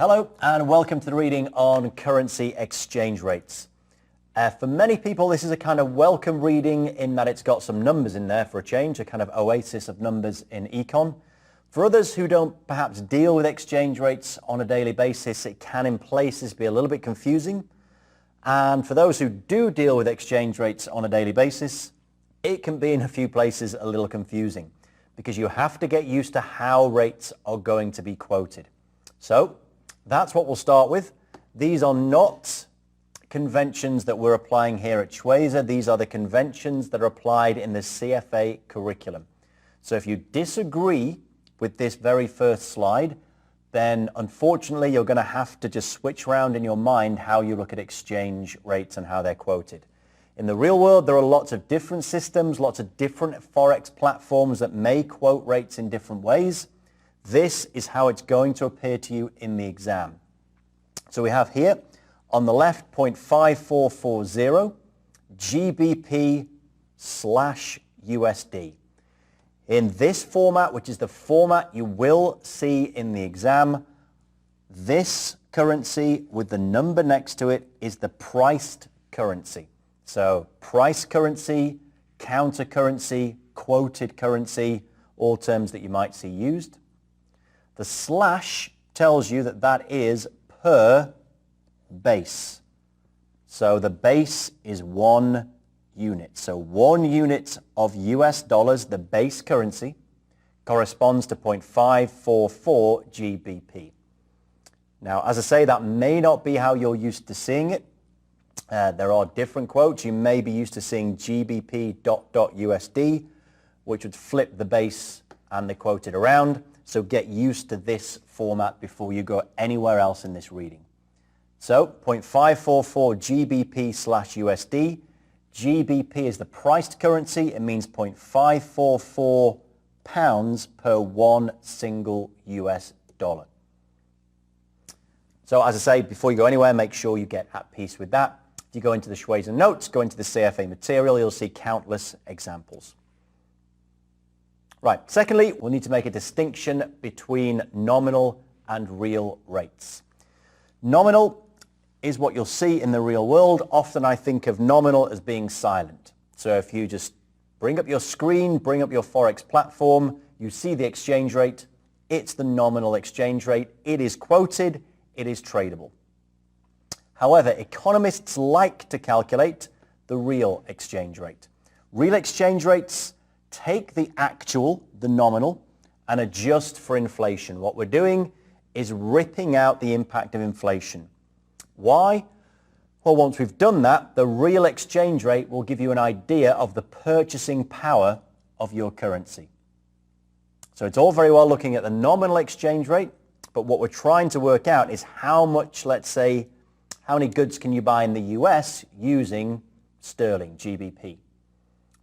Hello and welcome to the reading on currency exchange rates. For many people this is a kind of welcome reading in that it's got some numbers in there for a change, a kind of oasis of numbers in econ. For others who don't perhaps deal with exchange rates on a daily basis, it can in places be a little bit confusing. And for those who do deal with exchange rates on a daily basis, it can be in a few places a little confusing because you have to get used to how rates are going to be quoted. So that's what we'll start with. These are not conventions that we're applying here at Schweizer. These are the conventions that are applied in the CFA curriculum. So if you disagree with this very first slide, then unfortunately you're going to have to just switch around in your mind how you look at exchange rates and how they're quoted. In the real world, there are lots of different systems, lots of different forex platforms that may quote rates in different ways. This is how it's going to appear to you in the exam. So we have here on the left 0.5440 GBP / USD. In this format, which is the format you will see in the exam, this currency with the number next to it is the priced currency. So price currency, counter currency, quoted currency, all terms that you might see used. The slash tells you that that is per base. So the base is 1 unit. So 1 unit of US dollars, the base currency, corresponds to 0.544 GBP. Now, as I say, that may not be how you're used to seeing it. There are different quotes. You may be used to seeing GBP ... which would flip the base and the quoted around. So get used to this format before you go anywhere else in this reading. So 0.544 GBP / USD. GBP is the priced currency. It means 0.544 pounds per 1 single US dollar. So as I say, before you go anywhere, make sure you get at peace with that. If you go into the Schweizer notes, go into the CFA material, you'll see countless examples. Right, secondly, we'll need to make a distinction between nominal and real rates. Nominal is what you'll see in the real world. Often I think of nominal as being silent. So if you just bring up your screen, bring up your Forex platform, you see the exchange rate, it's the nominal exchange rate. It is quoted, it is tradable. However, economists like to calculate the real exchange rate. Real exchange rates take the actual, the nominal, and adjust for inflation. What we're doing is ripping out the impact of inflation. Why? Well, once we've done that, the real exchange rate will give you an idea of the purchasing power of your currency. So it's all very well looking at the nominal exchange rate, but what we're trying to work out is how much, let's say, how many goods can you buy in the US using sterling, GBP?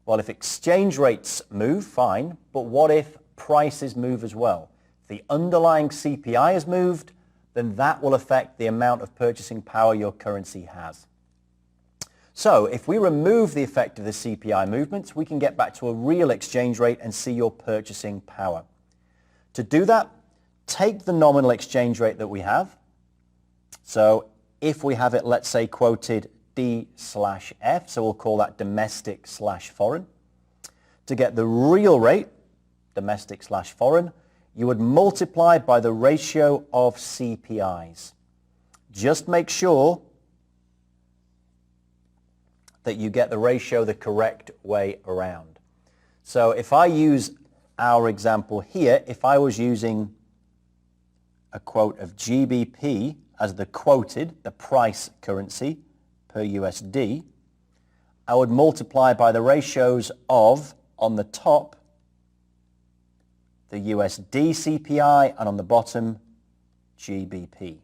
Well, if exchange rates move, fine, but what if prices move as well? If the underlying CPI has moved, then that will affect the amount of purchasing power your currency has. So if we remove the effect of the CPI movements, we can get back to a real exchange rate and see your purchasing power. To do that, take the nominal exchange rate that we have. So if we have it, let's say, quoted D/F, so we'll call that domestic/foreign. To get the real rate, domestic/foreign, you would multiply by the ratio of CPIs. Just make sure that you get the ratio the correct way around. So if I use our example here, if I was using a quote of GBP as the quoted, the price currency, per USD, I would multiply by the ratios of, on the top, the USD CPI, and on the bottom, GBP.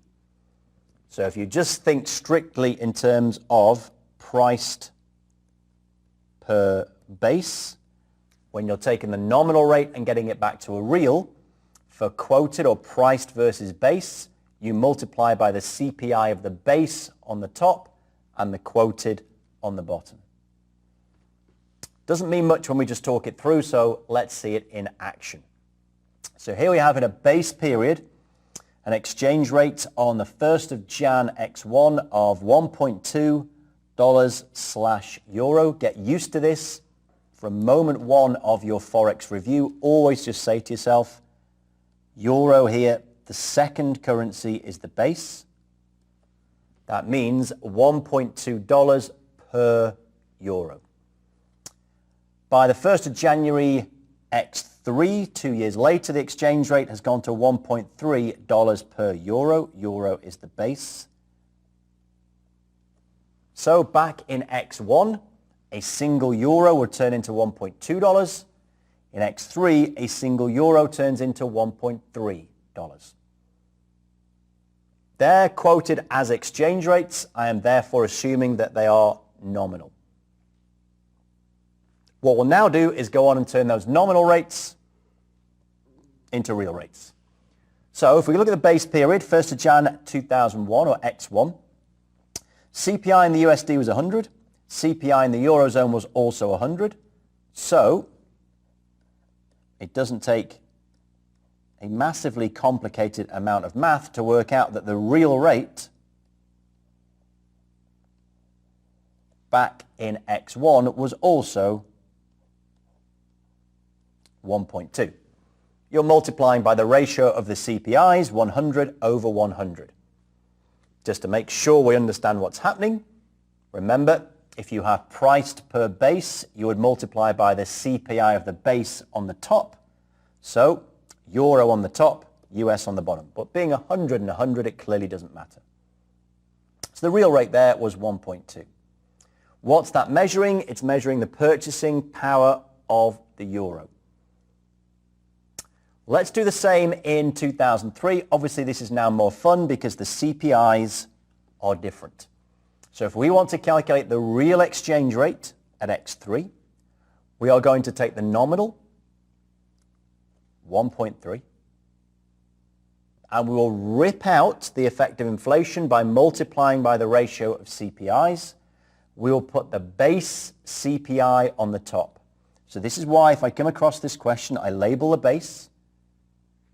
So if you just think strictly in terms of priced per base, when you're taking the nominal rate and getting it back to a real, for quoted or priced versus base, you multiply by the CPI of the base on the top and the quoted on the bottom. Doesn't mean much when we just talk it through, so let's see it in action. So here we have in a base period, an exchange rate on the 1st of Jan X1 of $1.2/euro. Get used to this. From moment one of your Forex review, always just say to yourself, euro here, the second currency is the base. That means $1.2 per euro. By the 1st of January X3, 2 years later, the exchange rate has gone to $1.3 per euro. Euro is the base. So back in X1, a single euro would turn into $1.2. In X3, a single euro turns into $1.3. They're quoted as exchange rates. I am therefore assuming that they are nominal. What we'll now do is go on and turn those nominal rates into real rates. So if we look at the base period, 1st of Jan 2001 or X1, CPI in the USD was 100. CPI in the Eurozone was also 100. So it doesn't take a massively complicated amount of math to work out that the real rate back in X1 was also 1.2. You're multiplying by the ratio of the CPIs, 100 over 100. Just to make sure we understand what's happening, remember, if you have priced per base, you would multiply by the CPI of the base on the top. So euro on the top, US on the bottom. But being 100 and 100, it clearly doesn't matter. So the real rate there was 1.2. What's that measuring? It's measuring the purchasing power of the euro. Let's do the same in 2003. Obviously, this is now more fun because the CPIs are different. So if we want to calculate the real exchange rate at X3, we are going to take the nominal, 1.3, and we will rip out the effect of inflation by multiplying by the ratio of CPIs. We will put the base CPI on the top. So this is why if I come across this question, I label the base.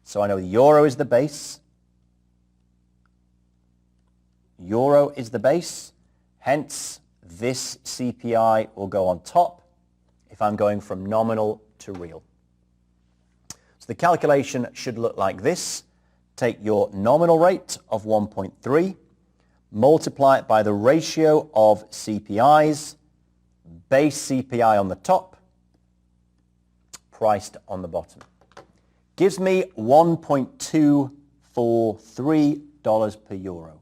So I know the euro is the base. Euro is the base. Hence, this CPI will go on top if I'm going from nominal to real. So the calculation should look like this. Take your nominal rate of 1.3, multiply it by the ratio of CPIs, base CPI on the top, priced on the bottom. Gives me $1.243 per euro.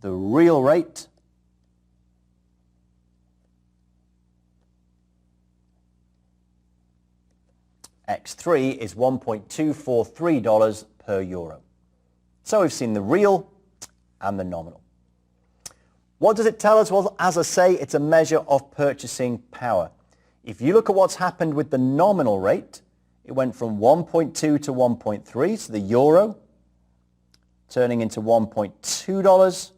The real rate X3 is $1.243 per euro. So we've seen the real and the nominal. What does it tell us? Well, as I say, it's a measure of purchasing power. If you look at what's happened with the nominal rate, it went from 1.2 to 1.3, so the euro turning into $1.2,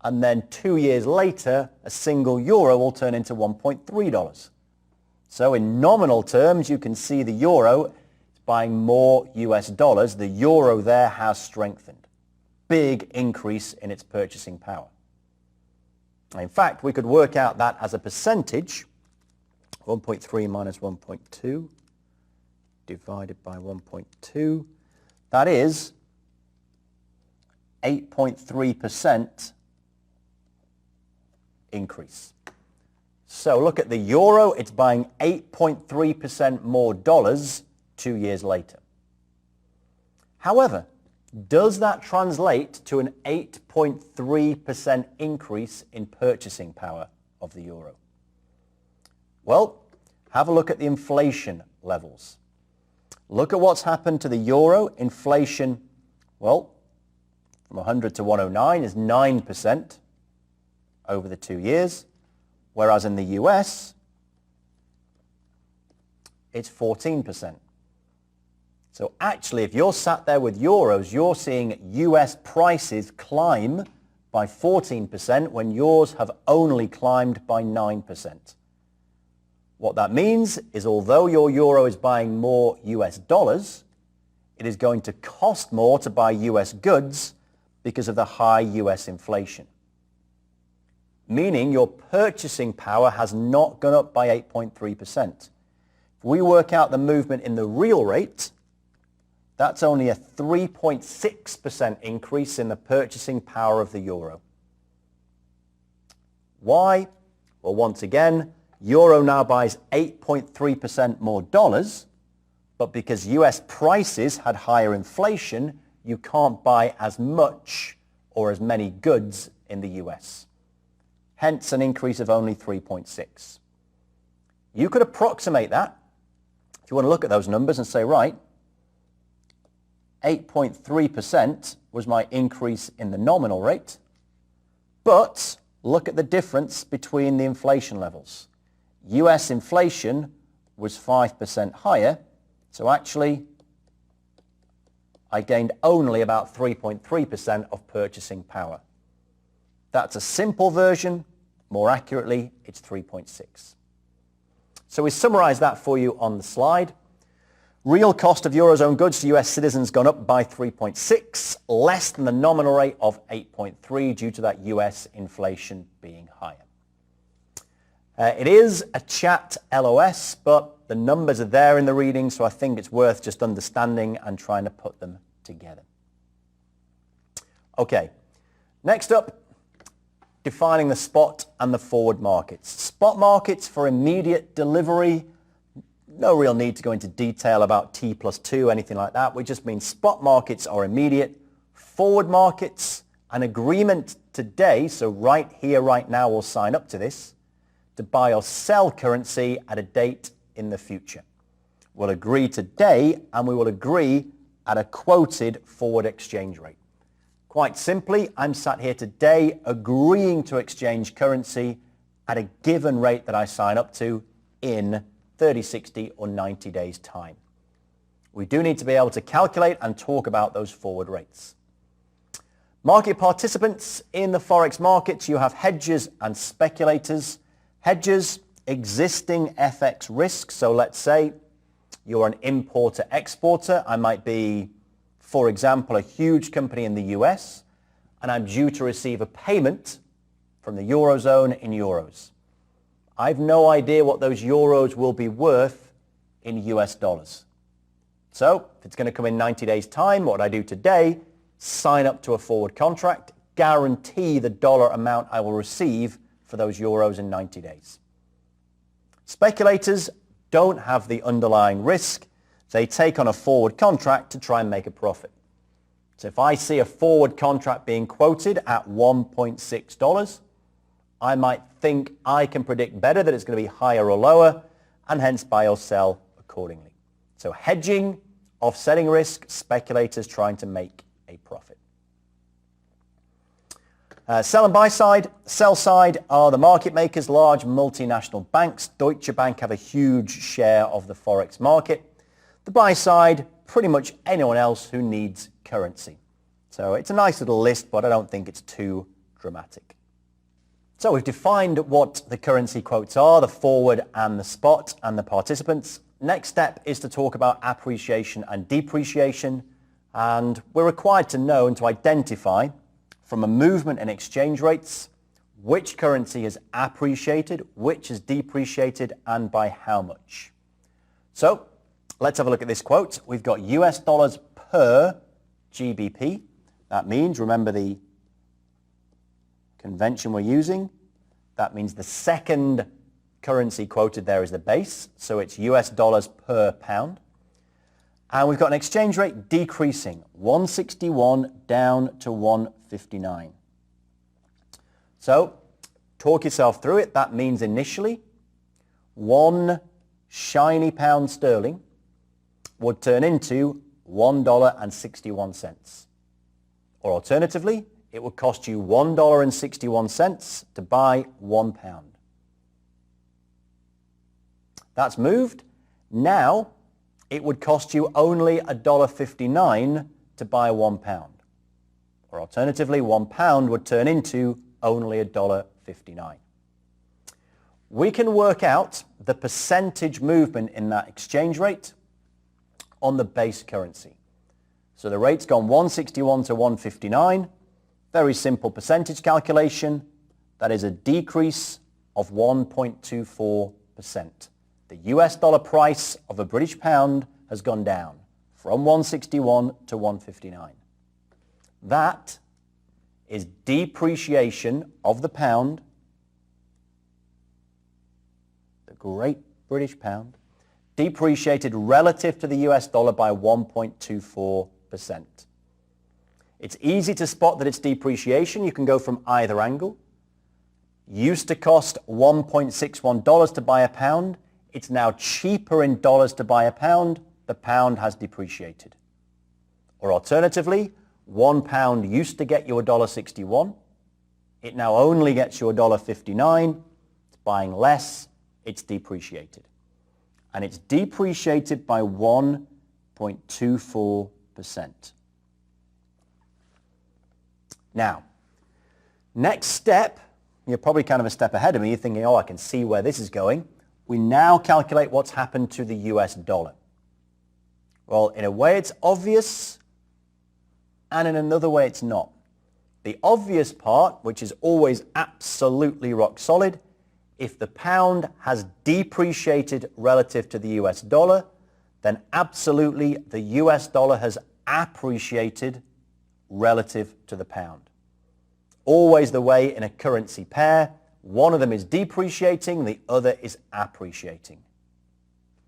and then 2 years later, a single euro will turn into $1.3. So in nominal terms, you can see the euro is buying more US dollars. The euro there has strengthened. Big increase in its purchasing power. In fact, we could work out that as a percentage, 1.3 minus 1.2 divided by 1.2, that is 8.3% increase. So look at the euro, it's buying 8.3% more dollars 2 years later. However, does that translate to an 8.3% increase in purchasing power of the euro? Well, have a look at the inflation levels. Look at what's happened to the euro. Inflation, well, from 100 to 109 is 9% over the 2 years, whereas in the US, it's 14%. So actually, if you're sat there with euros, you're seeing US prices climb by 14% when yours have only climbed by 9%. What that means is although your euro is buying more US dollars, it is going to cost more to buy US goods because of the high US inflation. Meaning your purchasing power has not gone up by 8.3%. If we work out the movement in the real rate, that's only a 3.6% increase in the purchasing power of the euro. Why? Well, once again, euro now buys 8.3% more dollars, but because US prices had higher inflation, you can't buy as much or as many goods in the US. Hence an increase of only 3.6. You could approximate that if you want to look at those numbers and say, right, 8.3% was my increase in the nominal rate, but look at the difference between the inflation levels. US inflation was 5% higher, so actually I gained only about 3.3% of purchasing power. That's a simple version. More accurately, it's 3.6. So we summarize that for you on the slide. Real cost of Eurozone goods to US citizens gone up by 3.6, less than the nominal rate of 8.3 due to that US inflation being higher. It is a chat LOS, but the numbers are there in the reading, so I think it's worth just understanding and trying to put them together. Okay, next up, defining the spot and the forward markets. Spot markets for immediate delivery. No real need to go into detail about T+2, anything like that. We just mean spot markets are immediate. Forward markets, an agreement today, so right here, right now, we'll sign up to this, to buy or sell currency at a date in the future. We'll agree today and we will agree at a quoted forward exchange rate. Quite simply, I'm sat here today agreeing to exchange currency at a given rate that I sign up to in 30, 60 or 90 days time. We do need to be able to calculate and talk about those forward rates. Market participants in the Forex markets, you have hedgers and speculators. Hedgers, existing FX risk. So let's say you're an importer-exporter. I might be, for example, a huge company in the US, and I'm due to receive a payment from the Eurozone in euros. I've no idea what those euros will be worth in US dollars. So if it's going to come in 90 days time, what would I do today? Sign up to a forward contract, guarantee the dollar amount I will receive for those euros in 90 days. Speculators don't have the underlying risk. They take on a forward contract to try and make a profit. So if I see a forward contract being quoted at $1.6, I might think I can predict better that it's going to be higher or lower, and hence buy or sell accordingly. So hedging, offsetting risk, speculators trying to make a profit. Sell and buy side. Sell side are the market makers, large multinational banks. Deutsche Bank have a huge share of the Forex market. The buy side, pretty much anyone else who needs currency. So it's a nice little list, but I don't think it's too dramatic. So we've defined what the currency quotes are, the forward and the spot and the participants. Next step is to talk about appreciation and depreciation. And we're required to know and to identify from a movement in exchange rates which currency has appreciated, which has depreciated, and by how much. So let's have a look at this quote. We've got US dollars per GBP. That means, remember the convention we're using, that means the second currency quoted there is the base, so it's US dollars per pound. And we've got an exchange rate decreasing, 161 down to 159. So talk yourself through it. That means initially one shiny pound sterling would turn into $1.61. Or alternatively, it would cost you $1.61 to buy 1 pound. That's moved. Now it would cost you only $1.59 to buy 1 pound. Or alternatively, 1 pound would turn into only $1.59. We can work out the percentage movement in that exchange rate on the base currency. So the rate's gone 161 to 159. Very simple percentage calculation. That is a decrease of 1.24%. The US dollar price of a British pound has gone down from 161 to 159. That is depreciation of the pound, the great British pound, depreciated relative to the US dollar by 1.24%. It's easy to spot that it's depreciation. You can go from either angle. Used to cost $1.61 to buy a pound. It's now cheaper in dollars to buy a pound. The pound has depreciated. Or alternatively, £1 used to get you $1.61. It now only gets you $1.59. It's buying less. It's depreciated. And it's depreciated by 1.24%. Now, next step, you're probably kind of a step ahead of me. You're thinking, oh, I can see where this is going. We now calculate what's happened to the US dollar. Well, in a way it's obvious, and in another way it's not. The obvious part, which is always absolutely rock solid, if the pound has depreciated relative to the US dollar, then absolutely the US dollar has appreciated relative to the pound. Always the way in a currency pair, one of them is depreciating, the other is appreciating.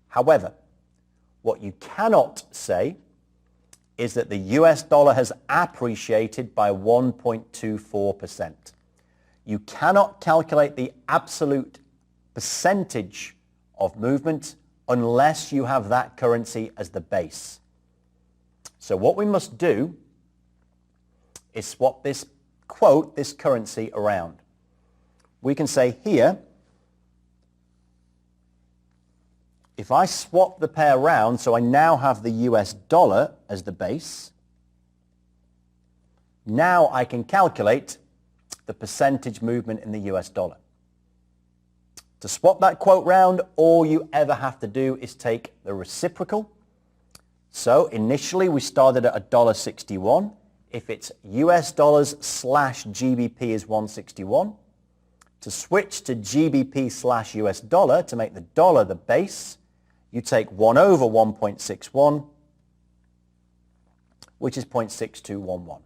However, what you cannot say is that the US dollar has appreciated by 1.24%. You cannot calculate the absolute percentage of movement unless you have that currency as the base. So what we must do is swap this quote, this currency around. We can say here, if I swap the pair around, so I now have the US dollar as the base, now I can calculate the percentage movement in the US dollar. To swap that quote round, all you ever have to do is take the reciprocal. So initially we started at $1.61. If it's US dollars slash GBP is 161. To switch to GBP slash US dollar, to make the dollar the base, you take 1 over 1.61, which is 0.6211.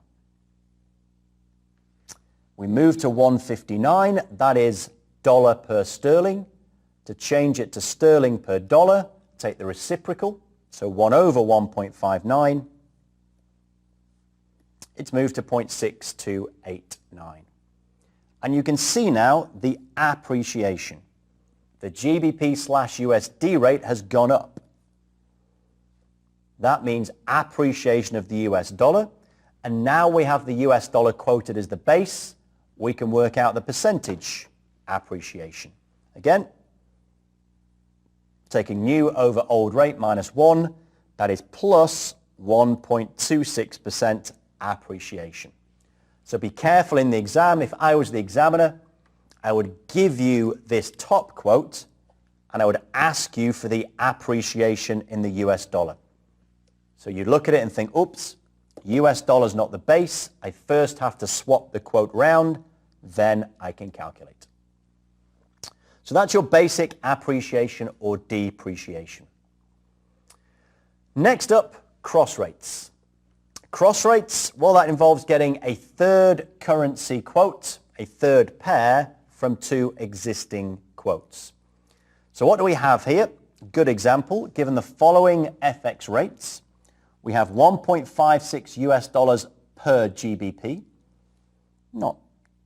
We move to 159, that is dollar per sterling. To change it to sterling per dollar, take the reciprocal, so 1 over 1.59. It's moved to 0.6289. And you can see now the appreciation. The GBP slash USD rate has gone up. That means appreciation of the US dollar. And now we have the US dollar quoted as the base. We can work out the percentage appreciation. Again, taking new over old rate minus 1, that is plus 1.26% appreciation. So be careful in the exam. If I was the examiner, I would give you this top quote and I would ask you for the appreciation in the US dollar. So you look at it and think, oops, US dollar's not the base. I first have to swap the quote round, then I can calculate. So that's your basic appreciation or depreciation. Next up, cross rates. Cross rates, well, that involves getting a third currency quote, a third pair from two existing quotes. So what do we have here? Good example, given the following FX rates, we have 1.56 US dollars per GBP. Not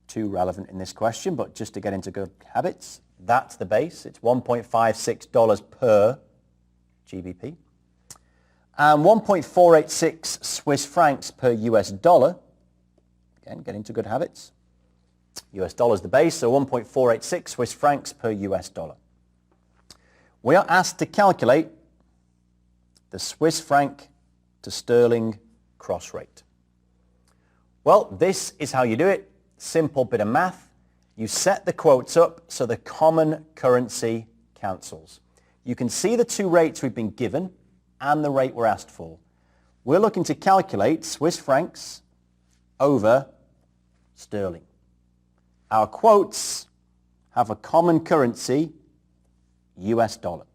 too relevant in this question, but just to get into good habits, that's the base. It's $1.56 per GBP. And 1.486 Swiss francs per US dollar. Again, get into good habits. US dollar is the base, so 1.486 Swiss francs per US dollar. We are asked to calculate the Swiss franc to sterling cross rate. Well, this is how you do it. Simple bit of math. You set the quotes up so the common currency cancels. You can see the two rates we've been given and the rate we're asked for. We're looking to calculate Swiss francs over sterling. Our quotes have a common currency, US dollar.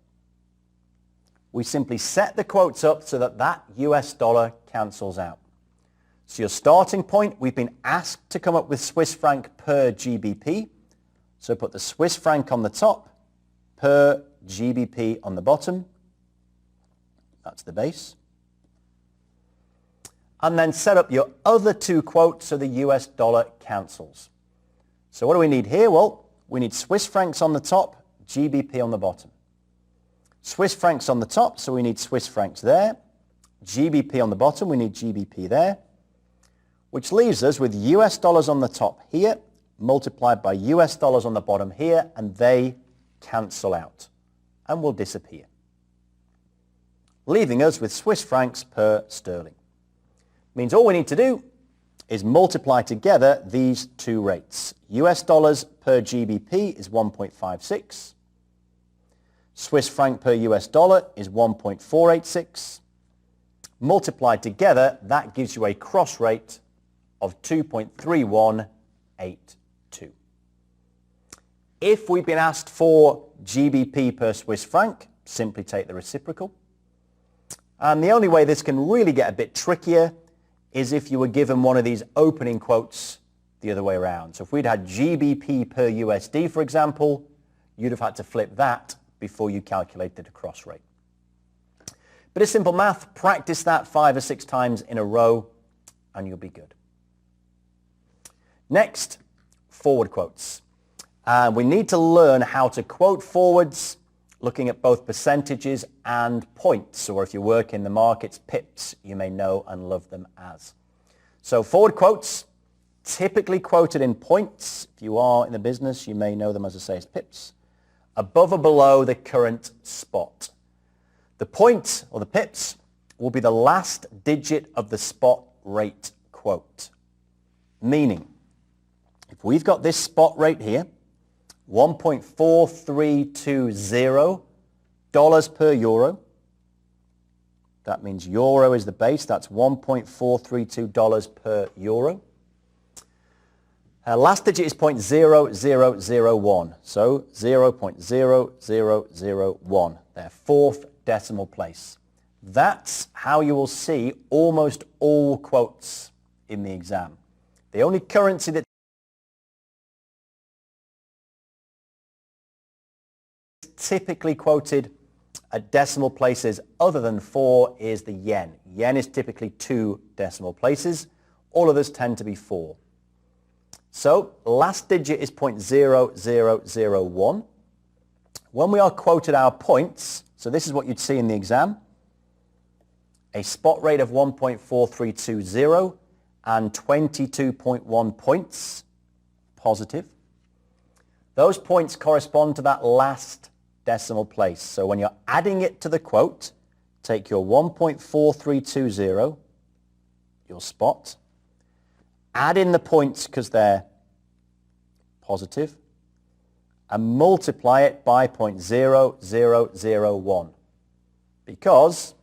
We simply set the quotes up so that that US dollar cancels out. So your starting point, we've been asked to come up with Swiss franc per GBP. So put the Swiss franc on the top, per GBP on the bottom. That's the base. And then set up your other two quotes so the US dollar cancels. So what do we need here? Well, we need Swiss francs on the top, GBP on the bottom. Swiss francs on the top, so we need Swiss francs there. GBP on the bottom, we need GBP there. Which leaves us with US dollars on the top here, multiplied by US dollars on the bottom here, and they cancel out and will disappear, leaving us with Swiss francs per sterling. Means all we need to do is multiply together these two rates. US dollars per GBP is 1.56. Swiss franc per US dollar is 1.486. Multiplied together, that gives you a cross rate of 2.3182. If we've been asked for GBP per Swiss franc, simply take the reciprocal. And the only way this can really get a bit trickier is if you were given one of these opening quotes the other way around. So if we'd had GBP per USD, for example, you'd have had to flip that before you calculated the cross rate. Bit of simple math, practice that 5 or 6 times in a row and you'll be good. Next, forward quotes. We need to learn how to quote forwards looking at both percentages and points, or if you work in the markets, pips, you may know and love them as. So forward quotes, typically quoted in points. If you are in the business, you may know them as I say as pips, above or below the current spot. The point, or the pips, will be the last digit of the spot rate quote. Meaning, if we've got this spot rate here, 1.4320 dollars per euro. That means euro is the base. That's 1.432 dollars per euro. Last digit is 0.0001. So 0.0001. Their fourth decimal place. That's how you will see almost all quotes in the exam. The only currency that typically quoted at decimal places other than 4 is the yen. Yen is typically 2 decimal places. All others tend to be 4. So last digit is 0.0001. When we are quoted our points, so this is what you'd see in the exam, a spot rate of 1.4320 and 22.1 points positive. Those points correspond to that last decimal place. So when you're adding it to the quote, take your 1.4320, your spot, add in the points because they're positive, and multiply it by 0.0001 because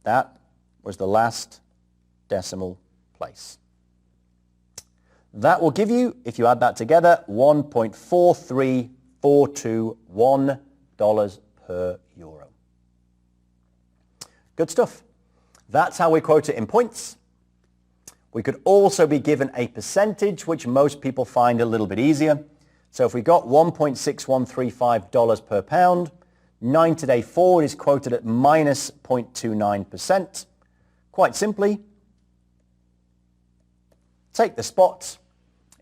that was the last decimal place. That will give you, if you add that together, $1.43421 per euro. Good stuff. That's how we quote it in points. We could also be given a percentage, which most people find a little bit easier. So if we got $1.6135 per pound, 90-day forward is quoted at minus 0.29%. Quite simply, take the spot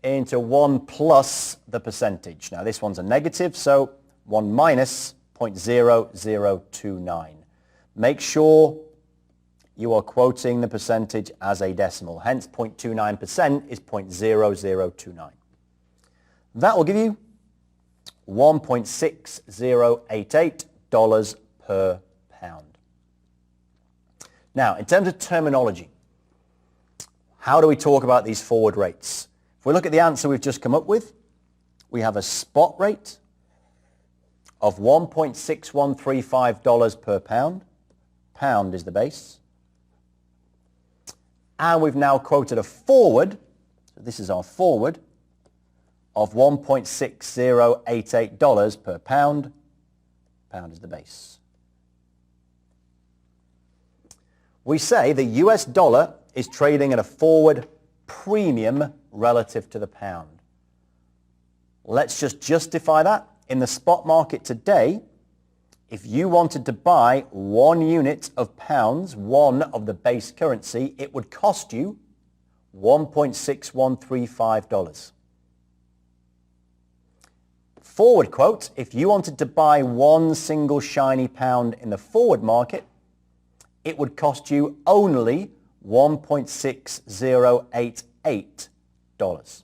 into 1 plus the percentage. Now this one's a negative, so 1 minus 0.0029. Make sure you are quoting the percentage as a decimal. Hence 0.29% is 0.0029. That will give you $1.6088 per pound. Now, in terms of terminology, how do we talk about these forward rates? If we look at the answer we've just come up with, we have a spot rate of $1.6135 per pound. Pound is the base. And we've now quoted a forward, so this is our forward, of $1.6088 per pound. Pound is the base. We say the US dollar is trading at a forward premium relative to the pound. Let's just justify that. In the spot market today, if you wanted to buy 1 unit of pounds, one of the base currency, it would cost you $1.6135. Forward quote, if you wanted to buy 1 single shiny pound in the forward market, it would cost you only $1.6088.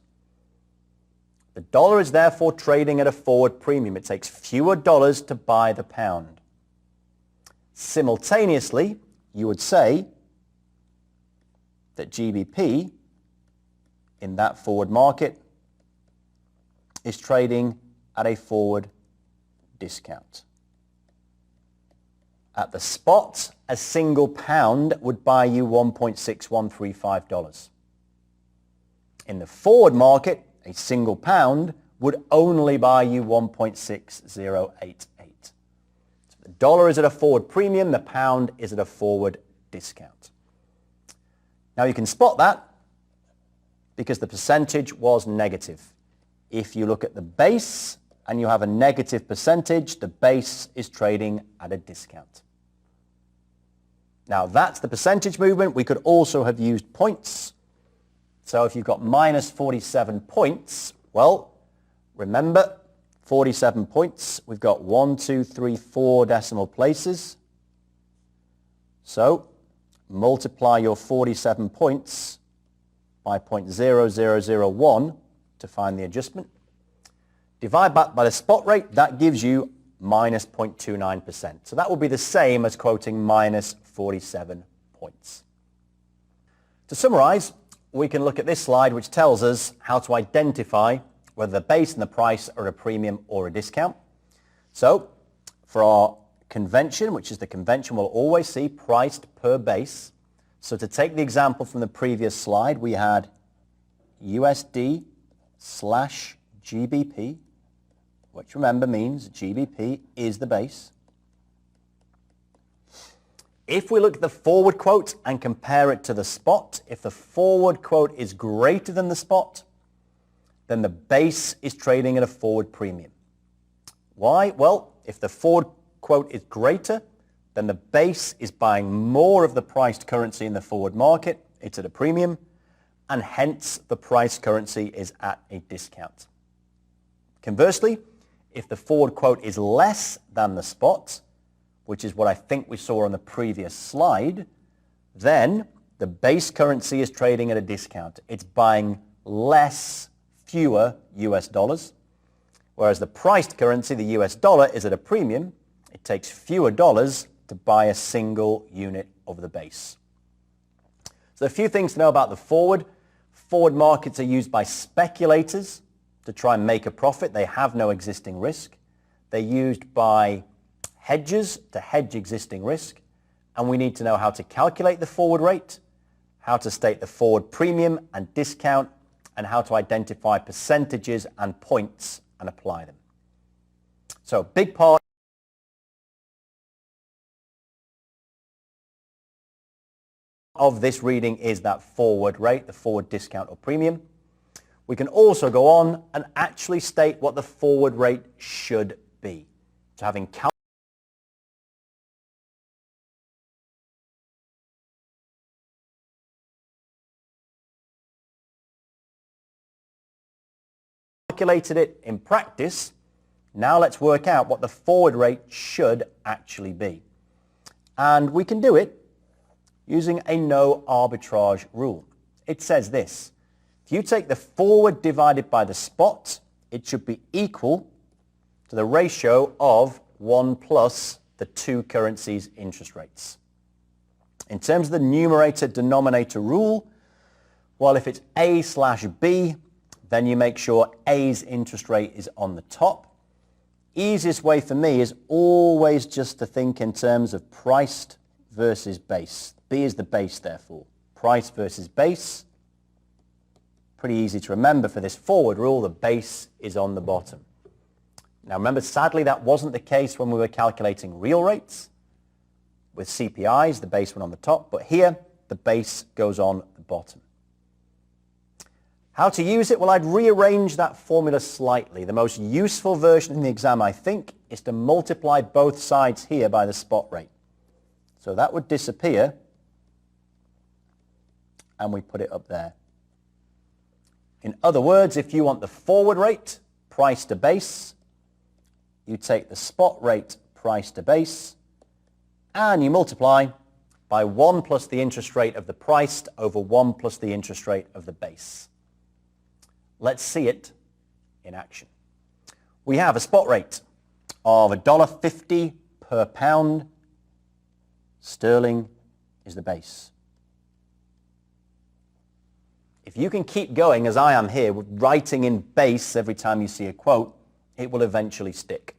The dollar is therefore trading at a forward premium. It takes fewer dollars to buy the pound. Simultaneously, you would say that GBP in that forward market is trading at a forward discount. At the spot, a single pound would buy you $1.6135. In the forward market, a single pound would only buy you $1.6088. So the dollar is at a forward premium, the pound is at a forward discount. Now you can spot that because the percentage was negative. If you look at the base and you have a negative percentage, the base is trading at a discount. Now that's the percentage movement. We could also have used points. So if you've got minus 47 points, well, remember 47 points, we've got 1, 2, 3, 4 decimal places. So multiply your 47 points by 0.0001 to find the adjustment. Divide that by the spot rate, that gives you minus 0.29%. So that will be the same as quoting minus 47 points. To summarize, we can look at this slide which tells us how to identify whether the base and the price are a premium or a discount. So for our convention, which is the convention we'll always see priced per base. So to take the example from the previous slide, we had USD slash GBP, which remember means GBP is the base. If we look at the forward quote and compare it to the spot, if the forward quote is greater than the spot, then the base is trading at a forward premium. Why? Well, if the forward quote is greater, then the base is buying more of the priced currency in the forward market. It's at a premium, and hence the priced currency is at a discount. Conversely, if the forward quote is less than the spot, which is what I think we saw on the previous slide, then the base currency is trading at a discount. It's buying fewer US dollars, whereas the priced currency, the US dollar, is at a premium. It takes fewer dollars to buy a single unit of the base. So a few things to know about the forward. Forward markets are used by speculators to try and make a profit. They have no existing risk. They're used by hedgers to hedge existing risk, and we need to know how to calculate the forward rate, how to state the forward premium and discount, and how to identify percentages and points and apply them. So a big part of this reading is that forward rate, the forward discount or premium. We can also go on and actually state what the forward rate should be. So having calculated it in practice, now let's work out what the forward rate should actually be. And we can do it using a no arbitrage rule. It says this: if you take the forward divided by the spot, it should be equal to the ratio of 1 plus the two currencies' interest rates. In terms of the numerator-denominator rule, well, if it's A slash B, then you make sure A's interest rate is on the top. Easiest way for me is always just to think in terms of priced versus base. B is the base, therefore. price versus base. Pretty easy to remember for this forward rule, the base is on the bottom. Now remember, sadly, that wasn't the case when we were calculating real rates. With CPIs, the base went on the top, but here, the base goes on the bottom. How to use it? Well, I'd rearrange that formula slightly. The most useful version in the exam, I think, is to multiply both sides here by the spot rate. So that would disappear, and we put it up there. In other words, if you want the forward rate, price to base, you take the spot rate, price to base, and you multiply by 1 plus the interest rate of the priced over 1 plus the interest rate of the base. Let's see it in action. We have a spot rate of $1.50 per pound. Sterling is the base. If you can keep going, as I am here, writing in base every time you see a quote, it will eventually stick.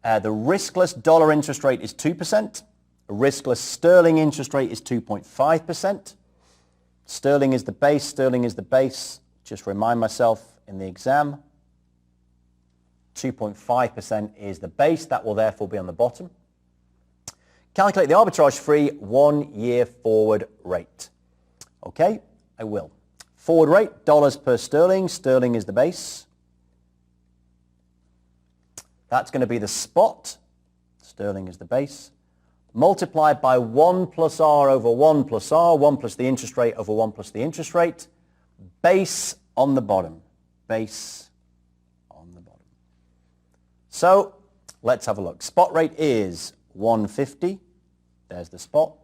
The riskless dollar interest rate is 2%. A riskless sterling interest rate is 2.5%. Sterling is the base. Sterling is the base. Just remind myself in the exam, 2.5% is the base. That will therefore be on the bottom. Calculate the arbitrage-free 1-year forward rate. Okay, I will. Forward rate, dollars per sterling. Sterling is the base. That's going to be the spot. Sterling is the base. Multiplied by 1 plus R over 1 plus R, 1 plus the interest rate over 1 plus the interest rate. Base on the bottom. Base on the bottom. So let's have a look. Spot rate is 150. There's the spot.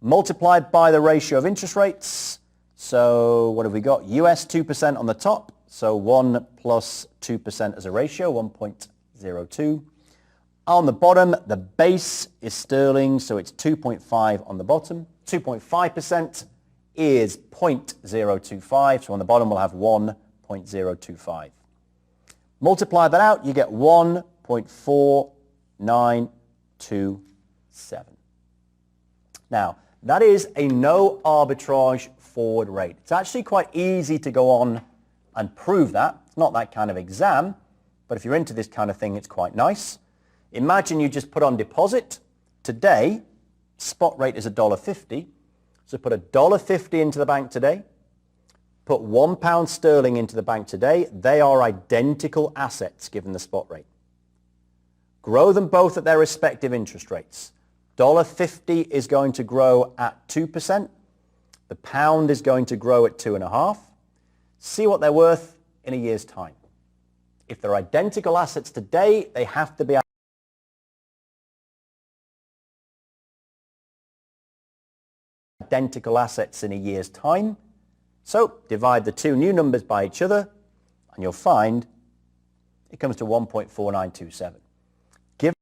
Multiplied by the ratio of interest rates. So what have we got? US 2% on the top. So 1 plus 2% as a ratio, 1.02. On the bottom, the base is sterling, so it's 2.5 on the bottom. 2.5% is 0.025, so on the bottom we'll have 1.025. Multiply that out, you get 1.4927. Now, that is a no arbitrage forward rate. It's actually quite easy to go on and prove that. It's not that kind of exam, but if you're into this kind of thing, it's quite nice. Imagine you just put on deposit. Today, spot rate is $1.50. So put $1.50 into the bank today. Put £1 sterling into the bank today. They are identical assets given the spot rate. Grow them both at their respective interest rates. $1.50 is going to grow at 2%. The pound is going to grow at 2.5%. See what they're worth in a year's time. If they're identical assets today, they have to be identical assets in a year's time. So divide the two new numbers by each other and you'll find it comes to 1.4927. Give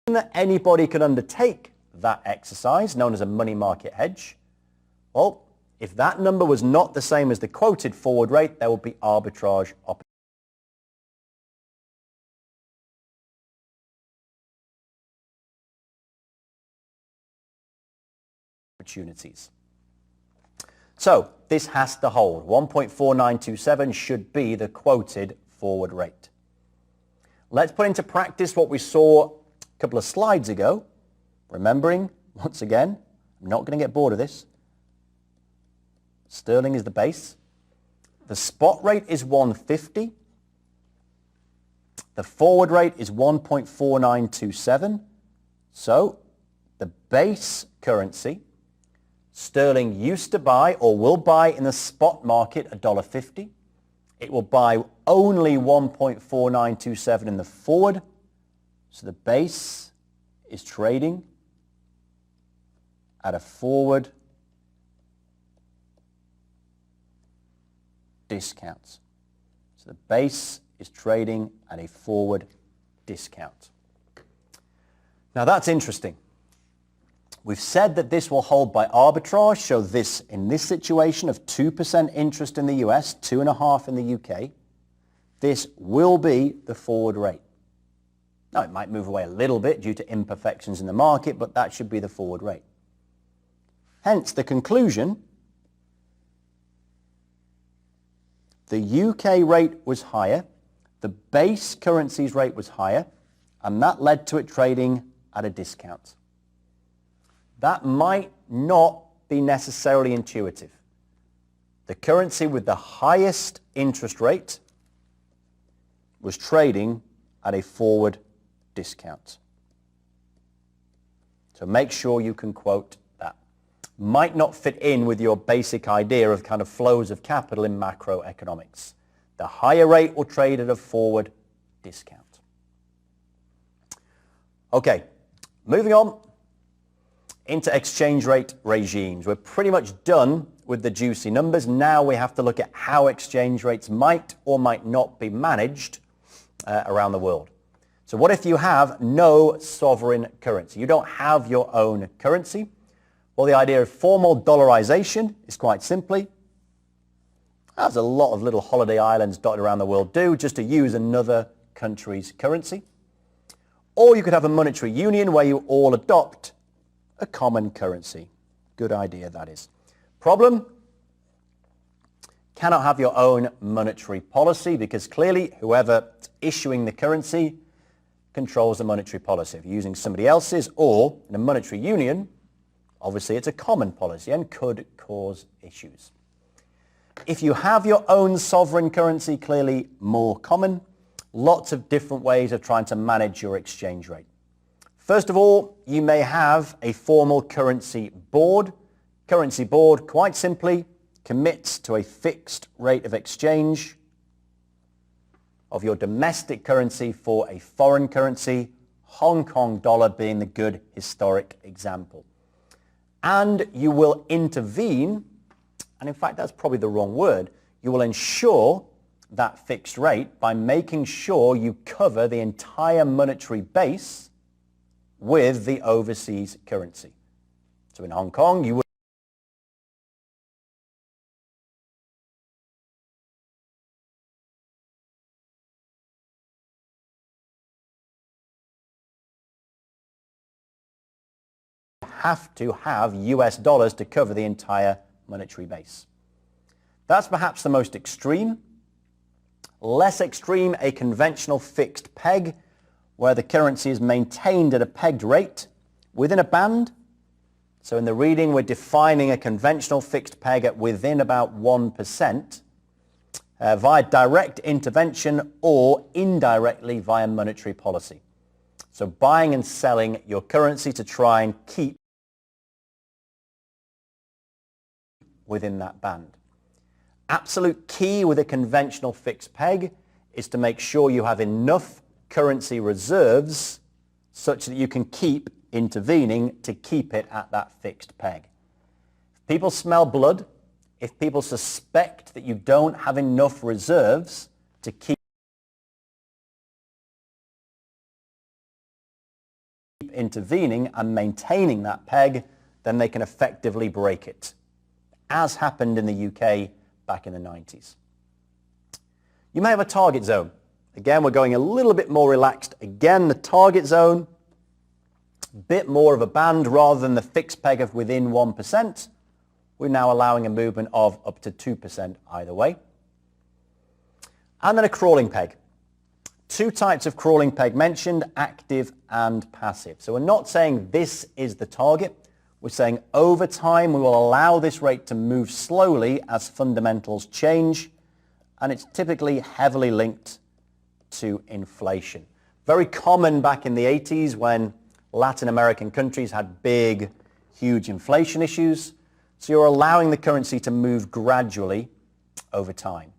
that anybody can undertake that exercise known as a money market hedge. Well, if that number was not the same as the quoted forward rate, there would be arbitrage opportunities. So this has to hold. 1.4927 should be the quoted forward rate. Let's put into practice what we saw a couple of slides ago. Remembering, once again, I'm not going to get bored of this. Sterling is the base. The spot rate is 150. The forward rate is 1.4927. So the base currency, sterling used to buy or will buy in the spot market $1.50. It will buy only 1.4927 in the forward. So the base is trading at a forward discount. So the base is trading at a forward discount. Now that's interesting. We've said that this will hold by arbitrage, so this, in this situation of 2% interest in the US, 2.5% in the UK, this will be the forward rate. Now, it might move away a little bit due to imperfections in the market, but that should be the forward rate. Hence, the conclusion, the UK rate was higher, the base currency's rate was higher, and that led to it trading at a discount. That might not be necessarily intuitive. The currency with the highest interest rate was trading at a forward discount. So make sure you can quote that. Might not fit in with your basic idea of kind of flows of capital in macroeconomics. The higher rate will trade at a forward discount. Okay, moving on into exchange rate regimes. We're pretty much done with the juicy numbers. Now we have to look at how exchange rates might or might not be managed around the world. So what if you have no sovereign currency? You don't have your own currency. Well, the idea of formal dollarization is quite simply, as a lot of little holiday islands dotted around the world do, just to use another country's currency. Or you could have a monetary union where you all adopt a common currency. Good idea, that is. Problem? Cannot have your own monetary policy because clearly whoever is issuing the currency controls the monetary policy. If you're using somebody else's, or in a monetary union, obviously it's a common policy and could cause issues. If you have your own sovereign currency, clearly more common. Lots of different ways of trying to manage your exchange rate. First of all, you may have a formal currency board. Currency board, quite simply, commits to a fixed rate of exchange of your domestic currency for a foreign currency, Hong Kong dollar being the good historic example. And you will intervene, and in fact that's probably the wrong word, you will ensure that fixed rate by making sure you cover the entire monetary base with the overseas currency. So in Hong Kong, you would have to have US dollars to cover the entire monetary base. That's perhaps the most extreme. Less extreme, a conventional fixed peg where the currency is maintained at a pegged rate within a band. So in the reading, we're defining a conventional fixed peg at within about 1% via direct intervention or indirectly via monetary policy. So buying and selling your currency to try and keep within that band. Absolute key with a conventional fixed peg is to make sure you have enough currency reserves such that you can keep intervening to keep it at that fixed peg. If people smell blood, if people suspect that you don't have enough reserves to keep intervening and maintaining that peg, then they can effectively break it, as happened in the UK back in the 90s. You may have a target zone. Again, we're going a little bit more relaxed. Again, the target zone, a bit more of a band rather than the fixed peg of within 1%. We're now allowing a movement of up to 2% either way. And then a crawling peg. Two types of crawling peg mentioned, active and passive. So we're not saying this is the target. We're saying over time we will allow this rate to move slowly as fundamentals change, and it's typically heavily linked to inflation. Very common back in the 80s when Latin American countries had big, huge inflation issues. So you're allowing the currency to move gradually over time.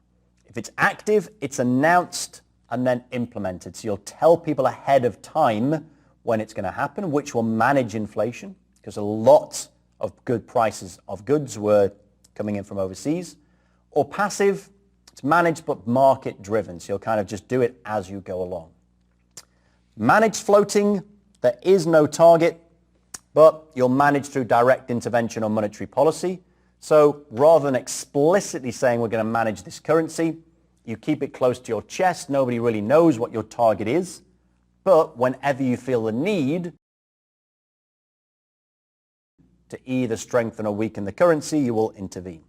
If it's active, it's announced and then implemented. So you'll tell people ahead of time when it's going to happen, which will manage inflation, because a lot of good prices of goods were coming in from overseas. Or passive, it's managed but market driven. So you'll kind of just do it as you go along. Managed floating, there is no target. but you'll manage through direct intervention on monetary policy. So rather than explicitly saying we're going to manage this currency, you keep it close to your chest. Nobody really knows what your target is. But whenever you feel the need to either strengthen or weaken the currency, you will intervene.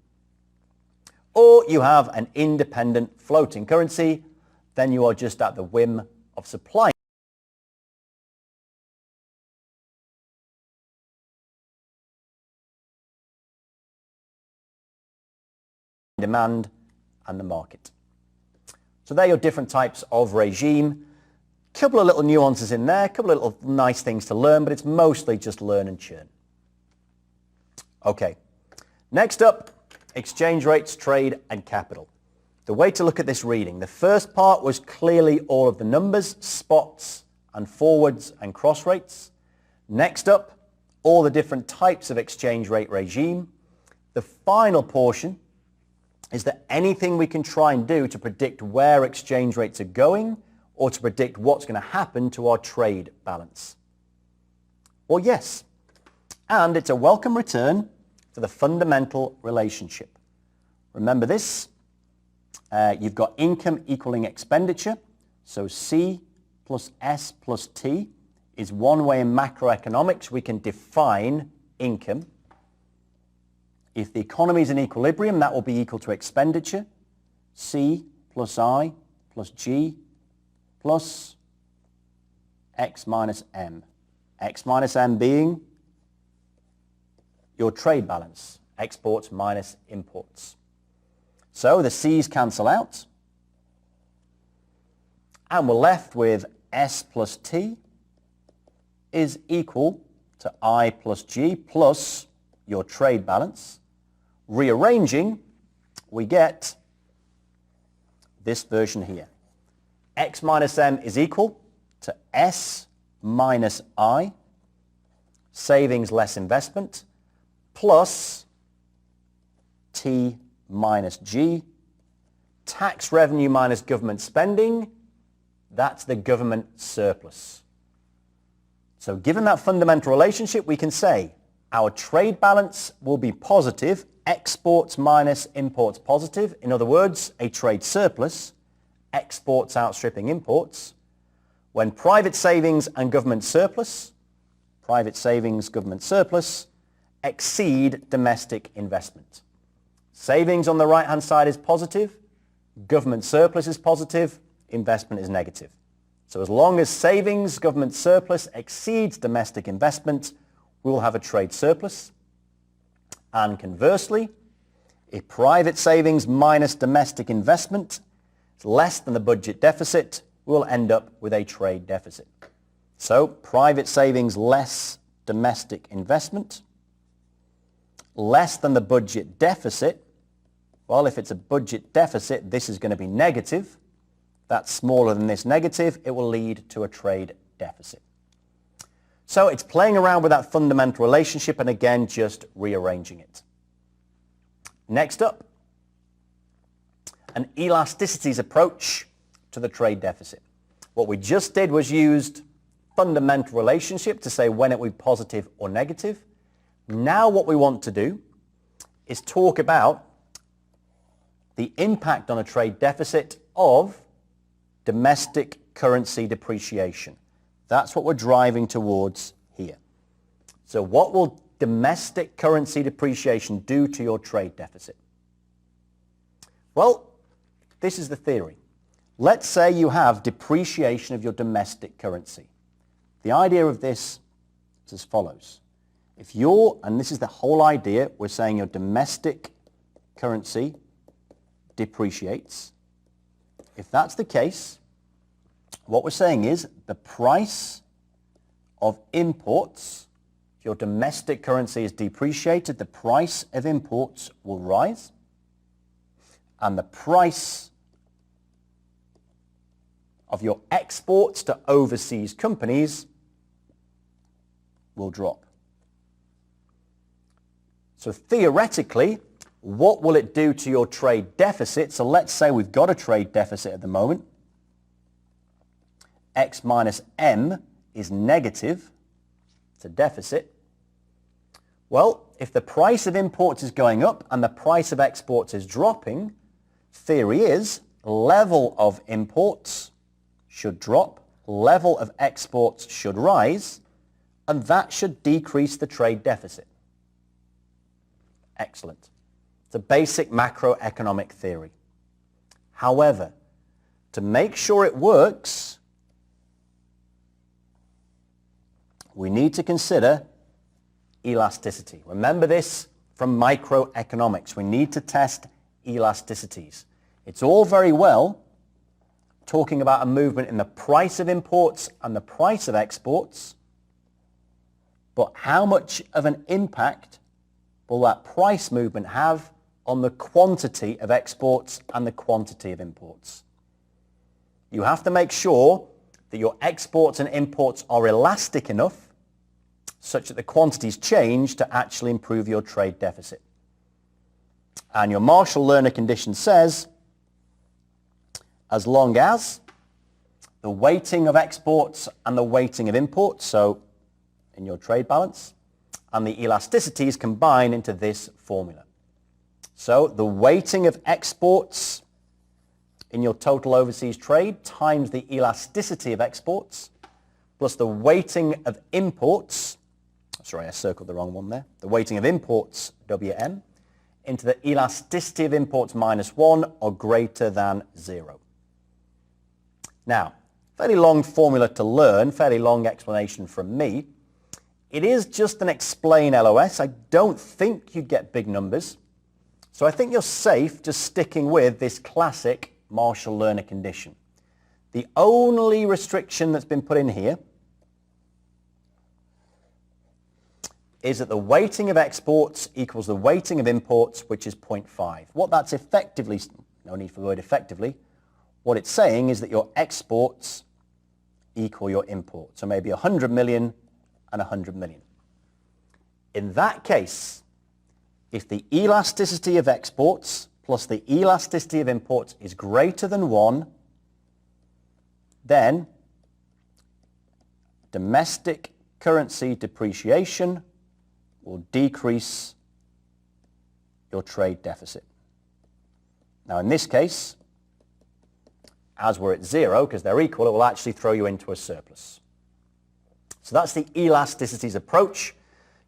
Or you have an independent floating currency, then you are just at the whim of supply demand and the market. So they're your different types of regime. Couple of little nuances in there, couple of little nice things to learn, but it's mostly just learn and churn. Okay, next up, exchange rates, trade and capital. The way to look at this reading, the first part was clearly all of the numbers, spots and forwards and cross rates. Next up, all the different types of exchange rate regime. The final portion is there anything we can try and do to predict where exchange rates are going or to predict what's going to happen to our trade balance? Well, yes. And it's a welcome return to the fundamental relationship. Remember this. You've got income equaling expenditure. So C plus S plus T is one way in macroeconomics we can define income. If the economy is in equilibrium, that will be equal to expenditure, C plus I plus G plus X minus M. X minus M being your trade balance, exports minus imports. So the C's cancel out, and we're left with S plus T is equal to I plus G plus your trade balance. Rearranging, we get this version here. X minus M is equal to S minus I, savings less investment, plus T minus G, tax revenue minus government spending, that's the government surplus. So given that fundamental relationship, we can say our trade balance will be positive, exports minus imports positive. In other words, a trade surplus, exports outstripping imports, when private savings and government surplus, exceed domestic investment. Savings on the right-hand side is positive, government surplus is positive, investment is negative. So as long as savings, government surplus exceeds domestic investment, we will have a trade surplus. And conversely, if private savings minus domestic investment is less than the budget deficit, we will end up with a trade deficit. So private savings less domestic investment, less than the budget deficit. Well, if it's a budget deficit, this is going to be negative. That's smaller than this negative. It will lead to a trade deficit. So it's playing around with that fundamental relationship and again, just rearranging it. Next up, an elasticities approach to the trade deficit. What we just did was used fundamental relationship to say when it would be positive or negative. Now what we want to do is talk about the impact on a trade deficit of domestic currency depreciation. That's what we're driving towards here. So what will domestic currency depreciation do to your trade deficit? Well, this is the theory. Let's say you have depreciation of your domestic currency. The idea of this is as follows. If you're, and this is the whole idea, we're saying your domestic currency depreciates. If that's the case, what we're saying is the price of imports, if your domestic currency is depreciated, the price of imports will rise, and the price of your exports to overseas companies will drop. So theoretically, what will it do to your trade deficit? So let's say we've got a trade deficit at the moment. X minus M is negative. It's a deficit. Well, if the price of imports is going up and the price of exports is dropping, theory is level of imports should drop, level of exports should rise, and that should decrease the trade deficit. Excellent. It's a basic macroeconomic theory. However, to make sure it works, we need to consider elasticity. Remember this from microeconomics. We need to test elasticities. It's all very well talking about a movement in the price of imports and the price of exports, but how much of an impact will that price movement have on the quantity of exports and the quantity of imports? You have to make sure that your exports and imports are elastic enough such that the quantities change to actually improve your trade deficit. And your Marshall-Lerner condition says, as long as the weighting of exports and the weighting of imports, so in your trade balance, and the elasticities combine into this formula. So the weighting of exports in your total overseas trade times the elasticity of exports plus the weighting of imports, sorry, I circled the wrong one there, the weighting of imports, WM, into the elasticity of imports minus 1 or greater than 0. Now, fairly long formula to learn, fairly long explanation from me. It is just an explain LOS. I don't think you'd get big numbers. So I think you're safe just sticking with this classic Marshall-Lerner condition. The only restriction that's been put in here is that the weighting of exports equals the weighting of imports, which is 0.5. What that's effectively, no need for the word effectively, what it's saying is that your exports equal your imports. So maybe 100 million and 100 million. In that case, if the elasticity of exports plus the elasticity of imports is greater than 1, then domestic currency depreciation will decrease your trade deficit. Now in this case, as we're at 0, because they're equal, it will actually throw you into a surplus. So that's the elasticities approach.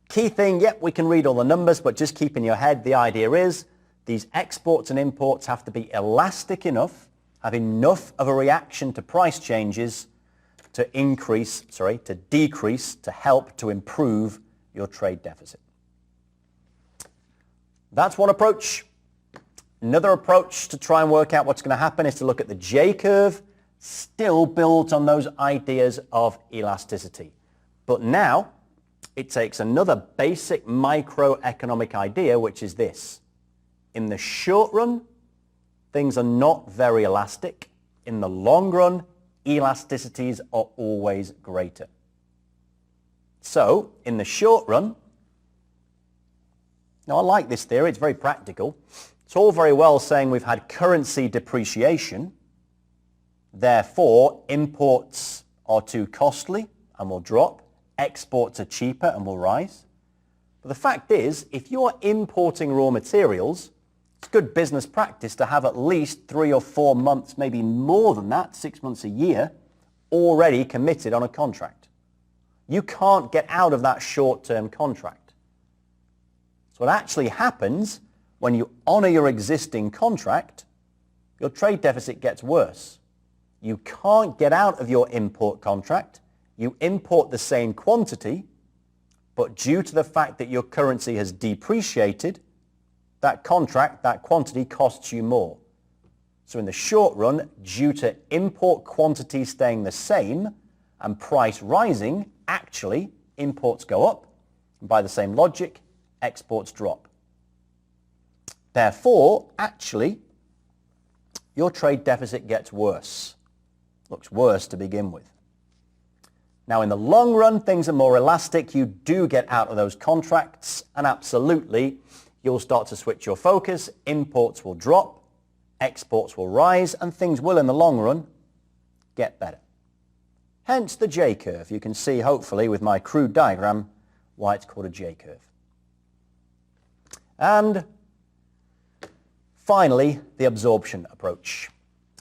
Key thing, yep, we can read all the numbers, but just keep in your head the idea is these exports and imports have to be elastic enough, have enough of a reaction to price changes to decrease, to help to improve your trade deficit. That's one approach. Another approach to try and work out what's going to happen is to look at the J-curve, still builds on those ideas of elasticity. But now it takes another basic microeconomic idea, which is this. In the short run, things are not very elastic. In the long run, elasticities are always greater. So, in the short run, now I like this theory, it's very practical. It's all very well saying we've had currency depreciation, therefore imports are too costly and will drop, exports are cheaper and will rise. But the fact is, if you're importing raw materials, it's good business practice to have at least 3 or 4 months, maybe more than that, 6 months a year, already committed on a contract. You can't get out of that short-term contract. So what actually happens when you honor your existing contract, your trade deficit gets worse. You can't get out of your import contract. You import the same quantity, but due to the fact that your currency has depreciated, that contract, that quantity costs you more. So in the short run, due to import quantity staying the same and price rising, actually imports go up. And by the same logic, exports drop. Therefore, actually, your trade deficit gets worse. Looks worse to begin with. Now, in the long run, things are more elastic. You do get out of those contracts, and absolutely, you'll start to switch your focus. Imports will drop, exports will rise, and things will, in the long run, get better. Hence the J-curve. You can see, hopefully, with my crude diagram, why it's called a J-curve. And finally, the absorption approach.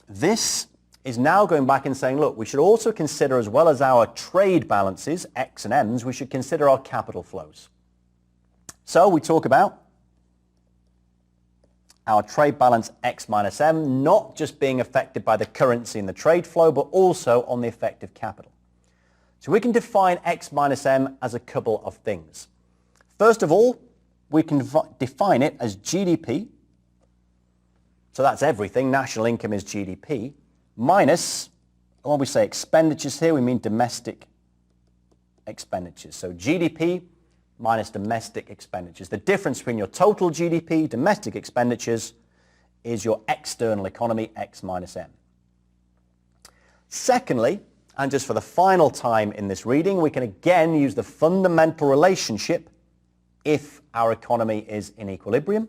This is now going back and saying, look, we should also consider, as well as our trade balances, X and M's, we should consider our capital flows. So we talk about our trade balance X minus M not just being affected by the currency in the trade flow, but also on the effect of capital. So we can define X minus M as a couple of things. First of all, we can define it as GDP. So that's everything. National income is GDP. Minus, when we say expenditures here, we mean domestic expenditures. So GDP minus domestic expenditures. The difference between your total GDP, domestic expenditures, is your external economy, X minus M. Secondly, and just for the final time in this reading, we can again use the fundamental relationship if our economy is in equilibrium.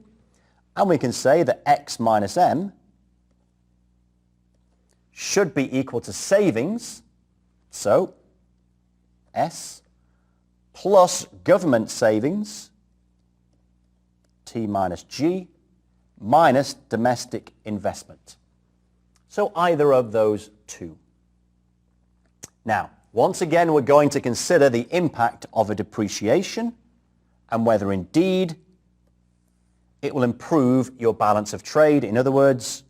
And we can say that X minus M should be equal to savings, so S, plus government savings, T minus G, minus domestic investment. So either of those two. Now, once again, we're going to consider the impact of a depreciation and whether indeed it will improve your balance of trade. In other words,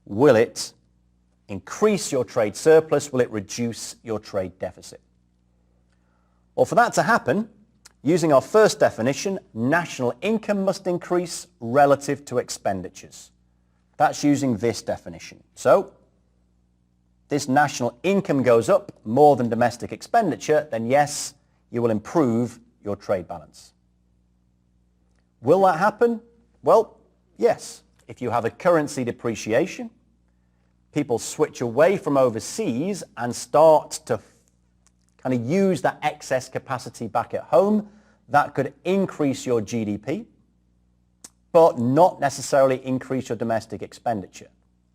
will it increase your trade surplus? Will it reduce your trade deficit? Well, for that to happen, using our first definition, national income must increase relative to expenditures. That's using this definition. So, this national income goes up more than domestic expenditure, then yes, you will improve your trade balance. Will that happen? Well, yes. If you have a currency depreciation, people switch away from overseas and start to kind of use that excess capacity back at home, that could increase your GDP, but not necessarily increase your domestic expenditure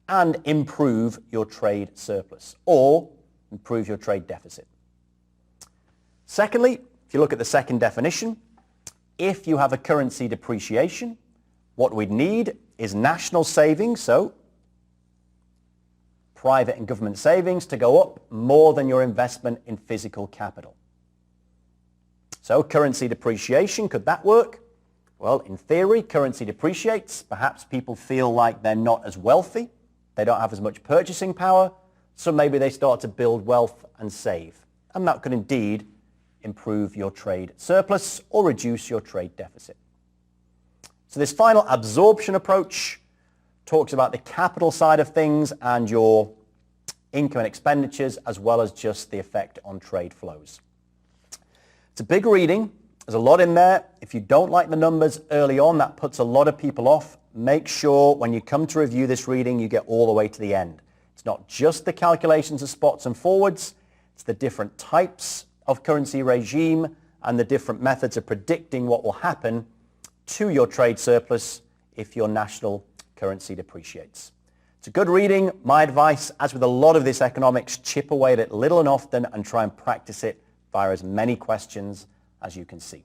and improve your trade surplus or improve your trade deficit. Secondly, if you look at the second definition, if you have a currency depreciation, what we'd need is national savings, so private and government savings, to go up more than your investment in physical capital. So currency depreciation, could that work? Well, in theory, currency depreciates. Perhaps people feel like they're not as wealthy. They don't have as much purchasing power. So maybe they start to build wealth and save. And that could indeed improve your trade surplus or reduce your trade deficit. So this final absorption approach talks about the capital side of things and your income and expenditures, as well as just the effect on trade flows. It's a big reading. There's a lot in there. If you don't like the numbers early on, that puts a lot of people off. Make sure when you come to review this reading, you get all the way to the end. It's not just the calculations of spots and forwards. It's the different types of currency regime and the different methods of predicting what will happen to your trade surplus if your national currency depreciates. It's a good reading. My advice, as with a lot of this economics, chip away at it little and often and try and practice it via as many questions as you can see.